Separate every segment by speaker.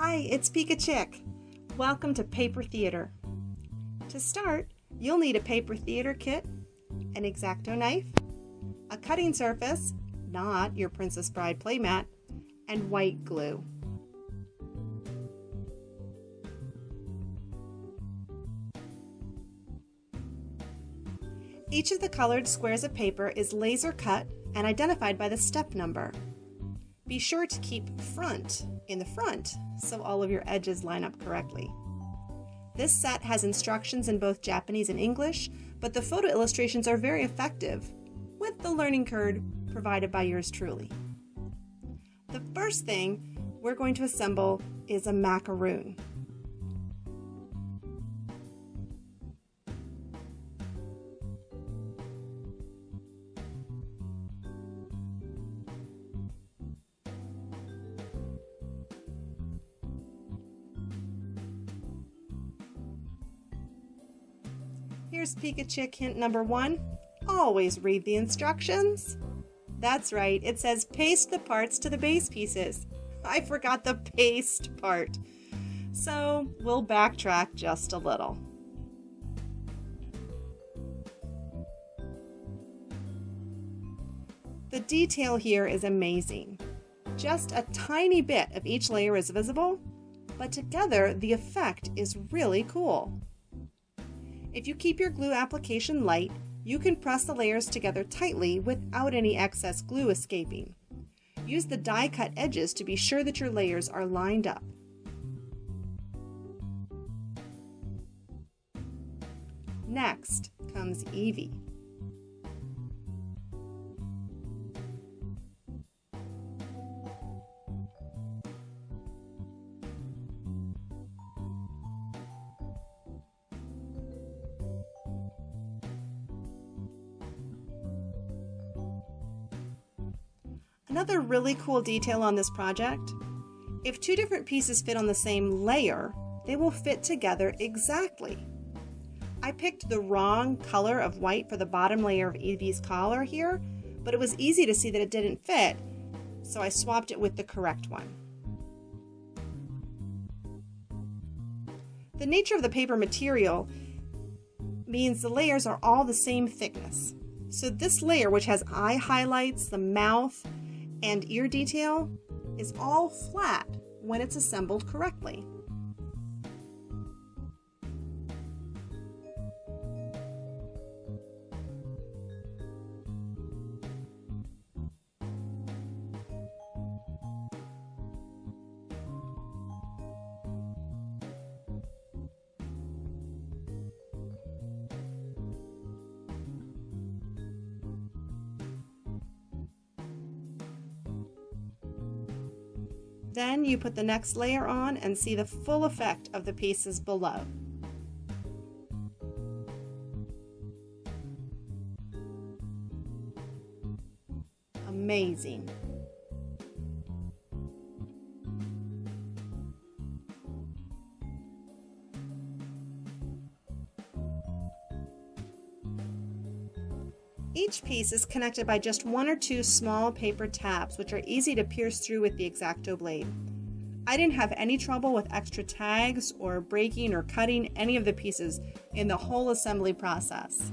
Speaker 1: Hi, it's Pika Chick. Welcome to Paper Theater. To start, you'll need a paper theater kit, an X-Acto knife, a cutting surface, not your Princess Bride playmat, and white glue. Each of the colored squares of paper is laser cut and identified by the step number. Be sure to keep front in the front so all of your edges line up correctly. This set has instructions in both Japanese and English, but the photo illustrations are very effective, with the learning curve provided by yours truly. The first thing we're going to assemble is a macaroon. Here's Pika Chick hint number 1. Always read the instructions. That's right, it says paste the parts to the base pieces. I forgot the paste part. So we'll backtrack just a little. The detail here is amazing. Just a tiny bit of each layer is visible, but together the effect is really cool. If you keep your glue application light, you can press the layers together tightly without any excess glue escaping. Use the die-cut edges to be sure that your layers are lined up. Next comes Eevee. Another really cool detail on this project, if two different pieces fit on the same layer, they will fit together exactly. I picked the wrong color of white for the bottom layer of Eevee's collar here, but it was easy to see that it didn't fit, so I swapped it with the correct one. The nature of the paper material means the layers are all the same thickness. So this layer, which has eye highlights, the mouth, and ear detail, is all flat when it's assembled correctly. Then you put the next layer on and see the full effect of the pieces below. Amazing. Each piece is connected by just 1 or 2 small paper tabs, which are easy to pierce through with the X-Acto blade. I didn't have any trouble with extra tags or breaking or cutting any of the pieces in the whole assembly process.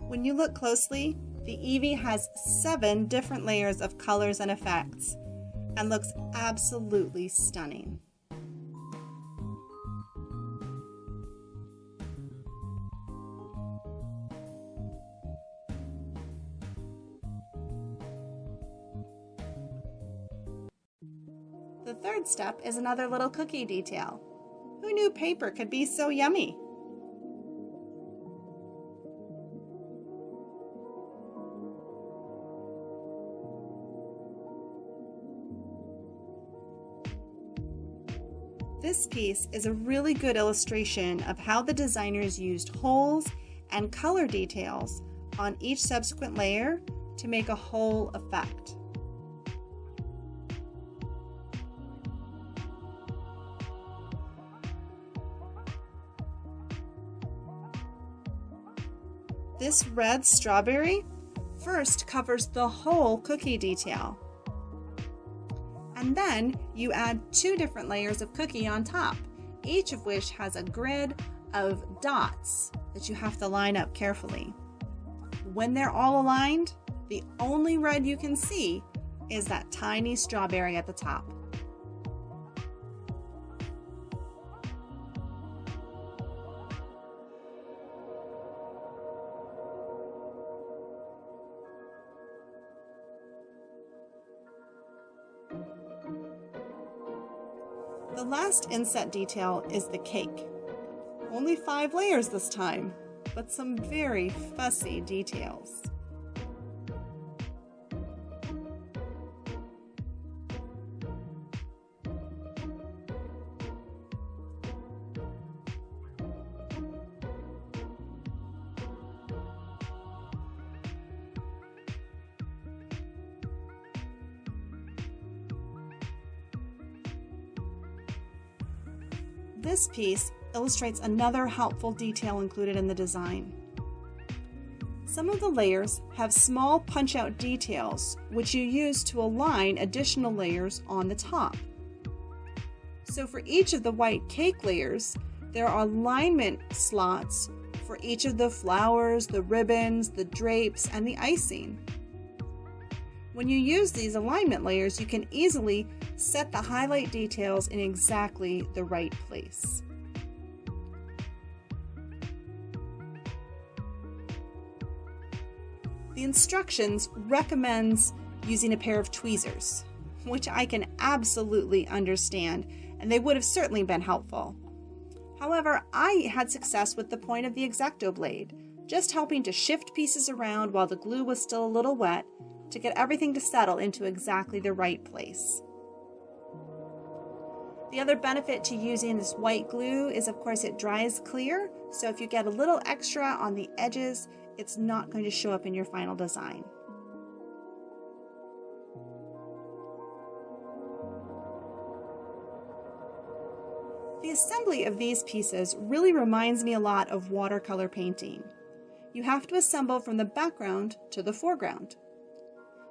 Speaker 1: When you look closely, the Eevee has 7 different layers of colors and effects and looks absolutely stunning. The third step is another little cookie detail. Who knew paper could be so yummy? This piece is a really good illustration of how the designers used holes and color details on each subsequent layer to make a whole effect. This red strawberry first covers the whole cookie detail. And then you add 2 different layers of cookie on top, each of which has a grid of dots that you have to line up carefully. When they're all aligned, the only red you can see is that tiny strawberry at the top. The last inset detail is the cake. Only 5 layers this time, but some very fussy details. This piece illustrates another helpful detail included in the design. Some of the layers have small punch-out details which you use to align additional layers on the top. So for each of the white cake layers, there are alignment slots for each of the flowers, the ribbons, the drapes, and the icing. When you use these alignment layers, you can easily set the highlight details in exactly the right place. The instructions recommends using a pair of tweezers, which I can absolutely understand, and they would have certainly been helpful. However, I had success with the point of the X-Acto blade, just helping to shift pieces around while the glue was still a little wet to get everything to settle into exactly the right place. The other benefit to using this white glue is, of course, it dries clear, so if you get a little extra on the edges, it's not going to show up in your final design. The assembly of these pieces really reminds me a lot of watercolor painting. You have to assemble from the background to the foreground.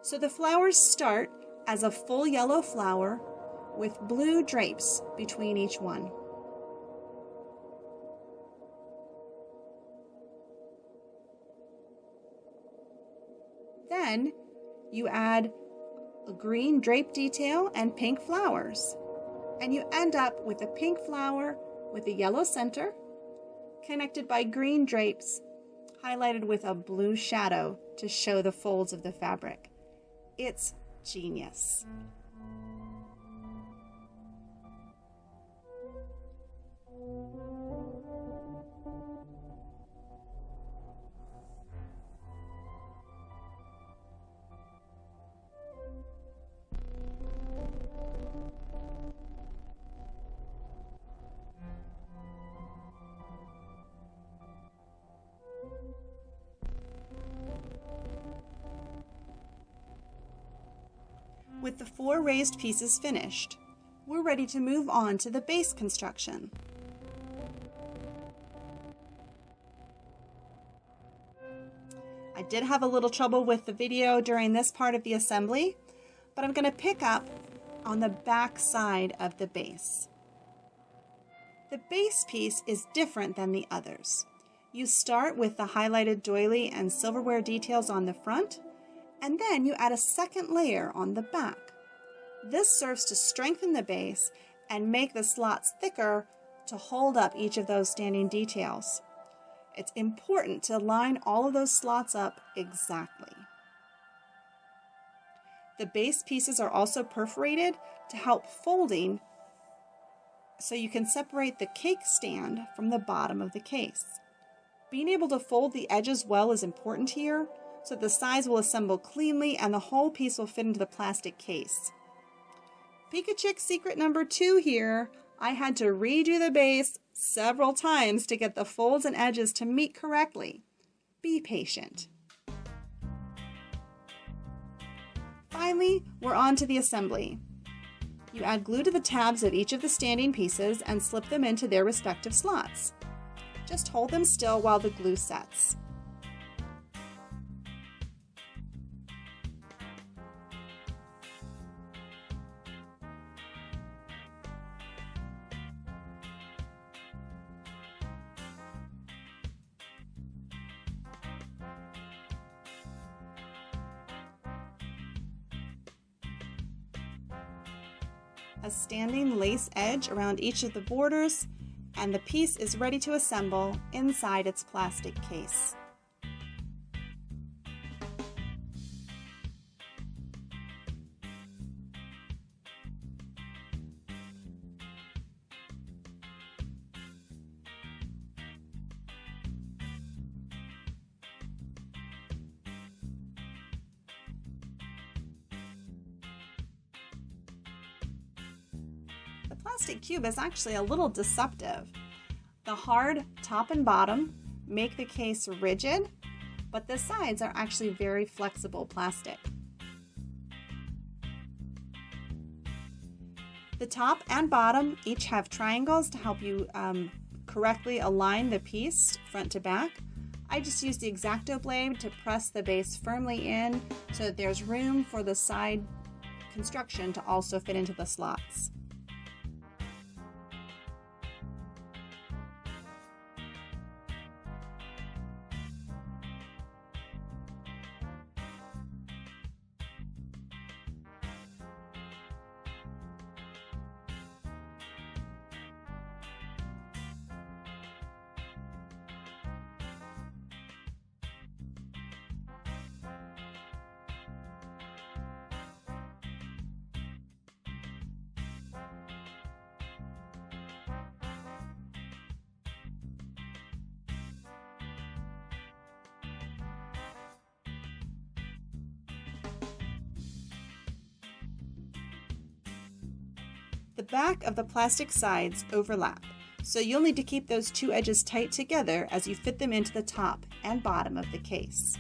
Speaker 1: So the flowers start as a full yellow flower with blue drapes between each one. Then you add a green drape detail and pink flowers, and you end up with a pink flower with a yellow center, connected by green drapes, highlighted with a blue shadow to show the folds of the fabric. It's genius. With the 4 raised pieces finished, we're ready to move on to the base construction. I did have a little trouble with the video during this part of the assembly, but I'm going to pick up on the back side of the base. The base piece is different than the others. You start with the highlighted doily and silverware details on the front, and then you add a second layer on the back. This serves to strengthen the base and make the slots thicker to hold up each of those standing details. It's important to line all of those slots up exactly. The base pieces are also perforated to help folding, so you can separate the cake stand from the bottom of the case. Being able to fold the edges well is important here, so the sides will assemble cleanly and the whole piece will fit into the plastic case. Peek-a-chick secret number 2 here. I had to redo the base several times to get the folds and edges to meet correctly. Be patient. Finally, we're on to the assembly. You add glue to the tabs of each of the standing pieces and slip them into their respective slots. Just hold them still while the glue sets. A standing lace edge around each of the borders, and the piece is ready to assemble inside its plastic case. The plastic cube is actually a little deceptive. The hard top and bottom make the case rigid, but the sides are actually very flexible plastic. The top and bottom each have triangles to help you correctly align the piece front to back. I just used the X-Acto blade to press the base firmly in so that there's room for the side construction to also fit into the slots. The back of the plastic sides overlap, so you'll need to keep those two edges tight together as you fit them into the top and bottom of the case.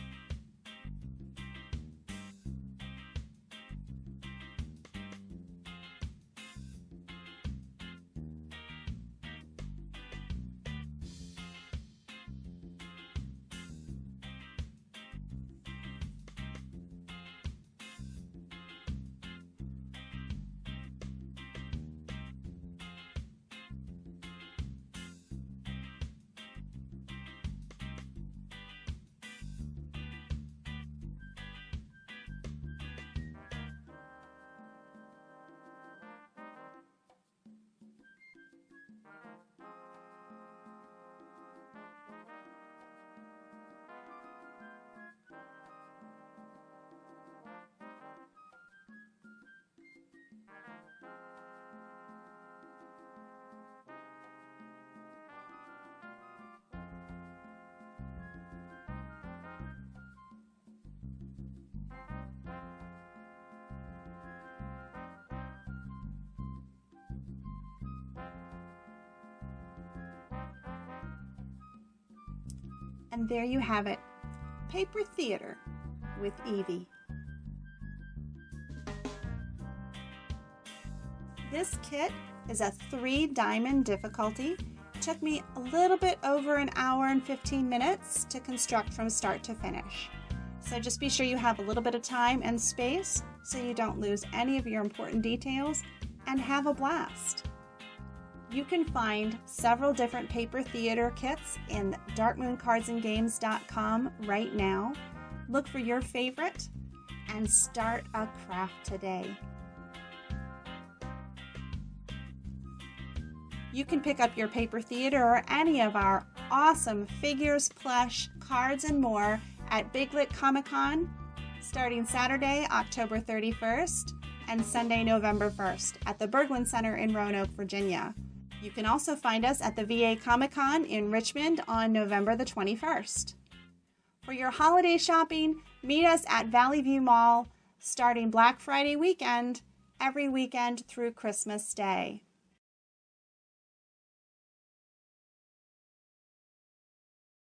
Speaker 1: And there you have it, Paper Theater with Eevee. This kit is a 3-diamond difficulty. It took me a little bit over an hour and 15 minutes to construct from start to finish. So just be sure you have a little bit of time and space so you don't lose any of your important details, and have a blast. You can find several different paper theater kits in darkmooncardsandgames.com right now. Look for your favorite and start a craft today. You can pick up your paper theater or any of our awesome figures, plush, cards, and more at Big Lit Comic-Con starting Saturday, October 31st and Sunday, November 1st at the Berglund Center in Roanoke, Virginia. You can also find us at the VA Comic-Con in Richmond on November the 21st. For your holiday shopping, meet us at Valley View Mall starting Black Friday weekend, every weekend through Christmas Day.